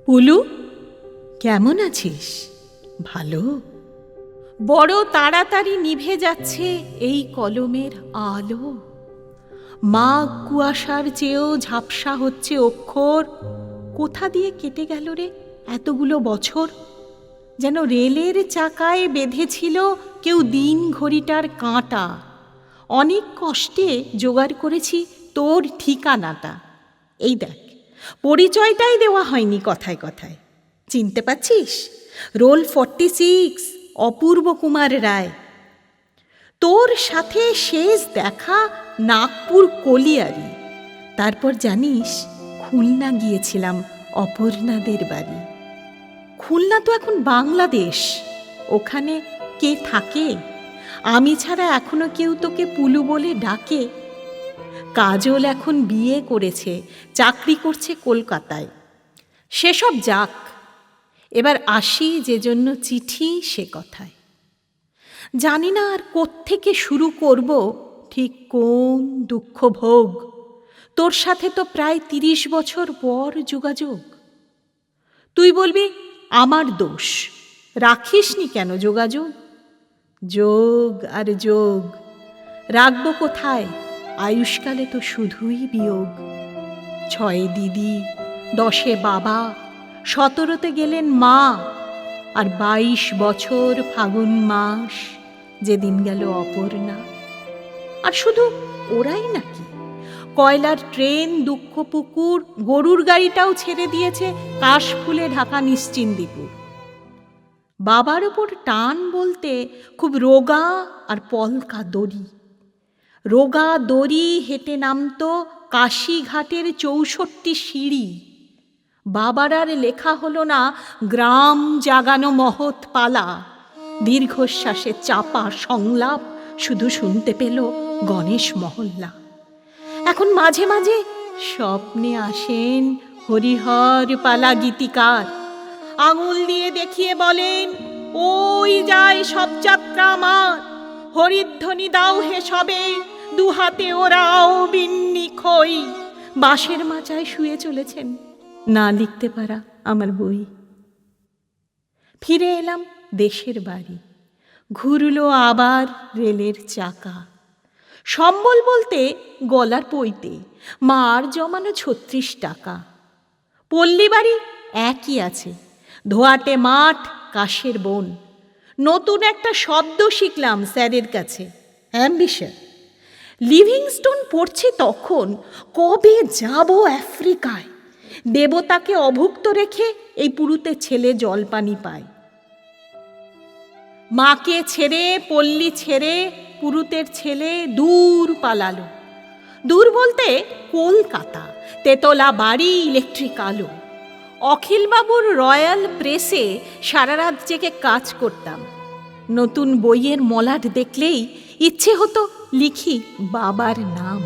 পুলু, কেমন আছিস? ভালো? বড় তাড়াতাড়ি নিভে যাচ্ছে এই কলমের আলো। মাঘ কুয়াশার চেয়েও ঝাপসা হচ্ছে অক্ষর। কোথা দিয়ে কেটে গেল রে এতগুলো বছর? যেন রেলের চাকায় বেঁধেছিল কেউ দিন ঘড়িটার কাঁটা। অনেক কষ্টে জোগাড় করেছি তোর ঠিকানাটা। এই দেখ, পরিচয়টাই দেওয়া হয়নি কথায় কথায়। চিনতে পাচ্ছিস? রোল 46, অপূর্ব কুমার রায়। তোর সাথে শেষ দেখা নাগপুর কলিয়ারি। তারপর জানিস, খুলনা গিয়েছিলাম অপর্ণাদের বাড়ি। খুলনা তো এখন বাংলাদেশ। ওখানে কে থাকে? আমি ছাড়া এখনো কেউ তোকে পুলু বলে ডাকে? কাজল এখন বিয়ে করেছে, চাকরি করছে কলকাতায়। সেসব যাক, এবার আসি যে জন্য চিঠি সে কথায়। জানি না আর কোত্থেকে শুরু করব ঠিক কোন দুঃখ ভোগ। তোর সাথে তো প্রায় 30 বছর পর যোগাযোগ। তুই বলবি আমার দোষ, রাখিসনি কেন যোগাযোগ? যোগ আর যোগ রাখবো কোথায়? আয়ুষ্কালে তো শুধুই বিয়োগ। 6 দিদি, 10 বাবা, 17তে গেলেন মা, আর 22 বছর ফাগুন মাস যেদিন গেল অপর্ণা। আর শুধু ওরাই নাকি, কয়লার ট্রেন, দুঃখপুকুর, গরুর গাড়িটাও ছেড়ে দিয়েছে কাশফুলে ঢাকা নিশ্চিন্দিপুর। বাবার ওপর টান বলতে খুব রোগা আর পলকা দড়ি। রোগা দড়ি হেঁটে নামতো কাশীঘাটের 64 সিঁড়ি। বাবার আর লেখা হলো না গ্রাম জাগানো মহৎ পালা। দীর্ঘশ্বাসে চাপা সংলাপ শুধু শুনতে পেল গণেশ মহল্লা। এখন মাঝে মাঝে স্বপ্নে আসেন হরিহর পালা গীতিকার। আঙুল দিয়ে দেখিয়ে বলেন, ওই যায় সব যাত্রা আমার, হরিধ্বনি দাও হে সবে, দুহাতে ওরাও বিন্নি খই। বাঁশের মাচায় শুয়ে চলেছেন, না লিখতে পারা আমার বই। ফিরে এলাম দেশের বাড়ি। ঘুরলো আবার রেলের চাকা। সম্বল বলতে গলার পইতে মার জমানো 36 টাকা। পল্লী বাড়ি একই আছে, ধোয়াটে মাঠ, কাশের বন। নতুন একটা শব্দ শিখলাম স্যারের কাছে, অ্যাম্বিশন। লিভিংস্টোন পড়ছি তখন, কবে যাব আফ্রিকায়। দেবতাকে অভুক্ত রেখে এই পুরুতে ছেলে জলপানি পায়। মাকে ছেড়ে, পল্লী ছেড়ে পুরুতের ছেলে দূর পালালো। দূর বলতে কলকাতা, তেতলা বাড়ি, ইলেকট্রিক আলো। অখিলবাবুর রয়্যাল প্রেসে সারা রাত জেগে কাজ করতাম। নতুন বইয়ের মলাট দেখলেই ইচ্ছে হতো লিখি বাবার নাম।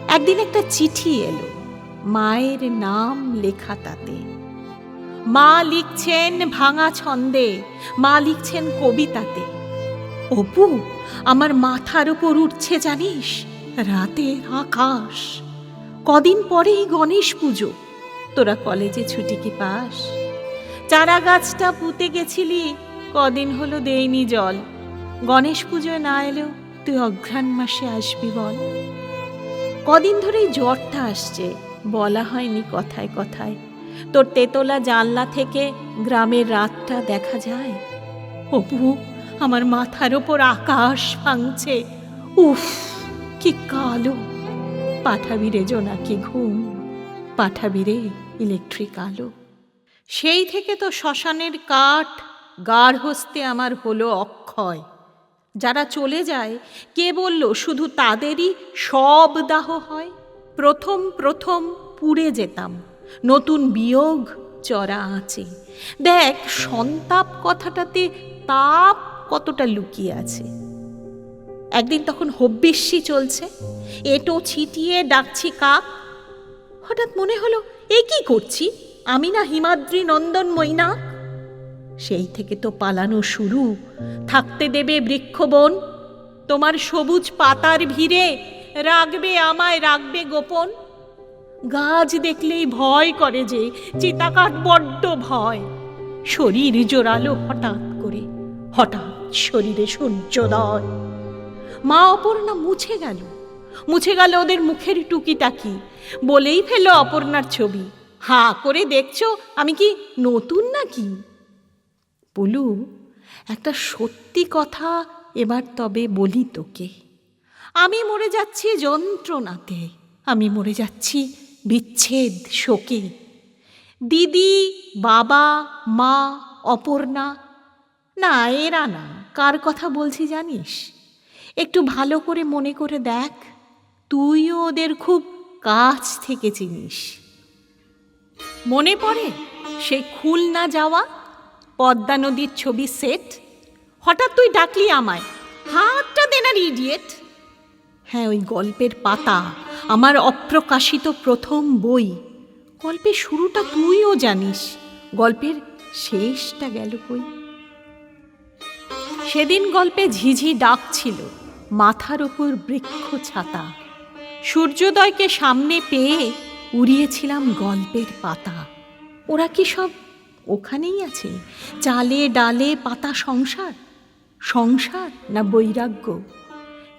একদিন একটা চিঠি এলো, মায়ের নাম লেখা তাতে। মা লিখছেন ভাঙা ছন্দে, মা লিখছেন কবিতাতে। অপু, আমার মাথার উপর উঠছে জানিস রাতের আকাশ। কদিন পরেই গণেশ পুজো, তোরা কলেজে ছুটি কি পাস? চারা গাছটা পুঁতে গেছিলি, কদিন হলো দেইনি জল। গণেশ পুজোয় না এলেও তুই অঘ্রাণ মাসে আসবি বল। কদিন ধরেই জ্বরটা আসছে, বলা হয়নি কথায় কথায়। তোর তেতলা জানলা থেকে গ্রামের রাতটা দেখা যায়। অপু, আমার মাথার ওপর আকাশ ভাঙছে। উফ, কি কালো! পাঠাবি রে জোনাকি ঘুম, পাঠাবি রে ইলেকট্রিক আলো। সেই থেকে তো শ্মশানের কাঠ গার্হস্থ্যে আমার হলো অক্ষয়। যারা চলে যায়, কে বলল শুধু তাদেরই সব দাহ হয়? প্রথম প্রথম পুড়ে যেতাম, নতুন বিয়োগ চড়া আঁচে। দেখ, সন্তাপ কথাটাতে তাপ কতটা লুকিয়ে আছে। একদিন তখন হব্বিষ্যি চলছে, এটো ছিটিয়ে ডাকছি কাক। হঠাৎ মনে হলো, এ কি করছি আমি না হিমাদ্রি নন্দন মৈনাক? সেই থেকে তো পালানো শুরু। থাকতে দেবে বৃক্ষবন, তোমার সবুজ পাতার ভিড়ে রাখবে আমায়, রাখবে গোপন। গাছ দেখলেই ভয় করে যে, চিতাকাঠ বড্ড ভয়। শরীর জোরালো হঠাৎ করে, হঠাৎ শরীরে সূর্যোদয়। মা অপর্ণা মুছে গেল ওদের মুখের টুকিটাকি, বলেই ফেলল অপর্ণার ছবি। হাঁ করে দেখছো আমি কি নতুন নাকি? পুলু, একটা সত্যি কথা এবার তবে বলি তোকে। আমি মরে যাচ্ছি যন্ত্রণাতে, আমি মরে যাচ্ছি বিচ্ছেদ শোকে। দিদি, বাবা, মা, অপর্ণা, না এরা না, কার কথা বলছি জানিস? একটু ভালো করে মনে করে দেখ, তুইও ওদের খুব কাছ থেকে চিনিস। মনে পড়ে সেই খুলনা যাওয়া পদ্মা নদীর ছবি সেট? হঠাৎ তুই ডাকলি আমায়, হাতটা দেনার ইডিয়েট। হ্যাঁ, ওই গল্পের পাতা, আমার অপ্রকাশিত প্রথম বই। গল্পের শুরুটা তুইও জানিস, গল্পের শেষটা গেল কই? সেদিন গল্পে ঝিঝি ডাক ছিল, মাথার ওপর বৃক্ষ ছাতা। সূর্যোদয়কে সামনে পেয়ে উড়িয়েছিলাম গল্পের পাতা। ওরা কি সব ওখানেই আছে? চালে ডালে পাতা সংসার, সংসার না বৈরাগ্য?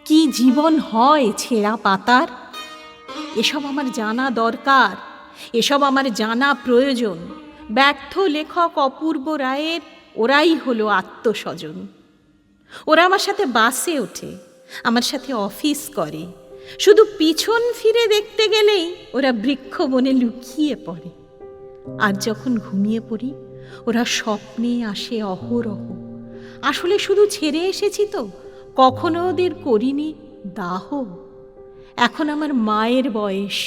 কি জীবন হয় ছেঁড়া পাতার? এসব আমার জানা দরকার, এসব আমার জানা প্রয়োজন। ব্যর্থ লেখক অপূর্ব রায়ের ওরাই হলো আত্মস্বজন। ওরা আমার সাথে বাসে ওঠে, আমার সাথে অফিস করে, শুধু পিছন ফিরে দেখতে গেলেই ওরা বৃক্ষ বনে লুকিয়ে পড়ে। আর যখন ঘুমিয়ে পড়ি, ওরা স্বপ্নে আসে অহরহ। আসলে শুধু ছেড়ে এসেছি তো, কখনো ওদের করিনি দাহ। এখন আমার মায়ের বয়স,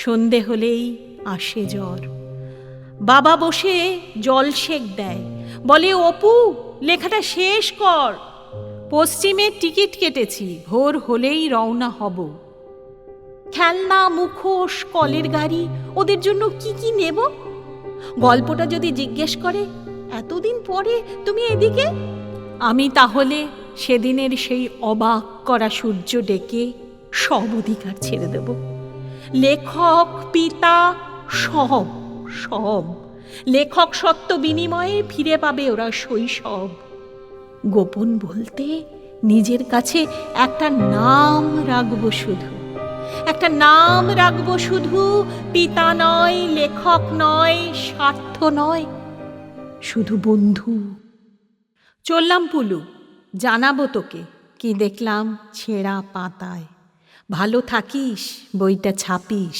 সন্ধে হলেই আসে জ্বর। বাবা বসে জল সেক দেয়, বলে অপু লেখাটা শেষ কর, পশ্চিমের টিকিট কেটেছি, ভোর হলেই রওনা হব। খেলনা, মুখোশ, কলের গাড়ি, ওদের জন্য কি কি নেব? গল্পটা যদি জিজ্ঞেস করে, এতদিন পরে তুমি এদিকে, আমি তাহলে সেদিনের সেই অবাক করা সূর্য ডেকে সব অধিকার ছেড়ে দেব। লেখক, পিতা, সব সব লেখক সত্য বিনিময়ে ফিরে পাবে ওরা শৈশব। গোপন বলতে নিজের কাছে একটা নাম রাখবো শুধু, একটা নাম রাখবো শুধু। পিতা নয়, লেখক নয়, স্বার্থ নয়, শুধু বন্ধু। চললাম পুলু, জানাবো তোকে কি দেখলাম ছেঁড়া পাতায়। ভালো থাকিস, বইটা ছাপিস।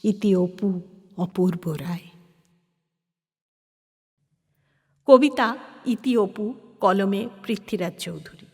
ইতি অপু, অপূর্ব রায়। কবিতা ইতি অপু, কলমে পৃথ্বীরাজ চৌধুরী।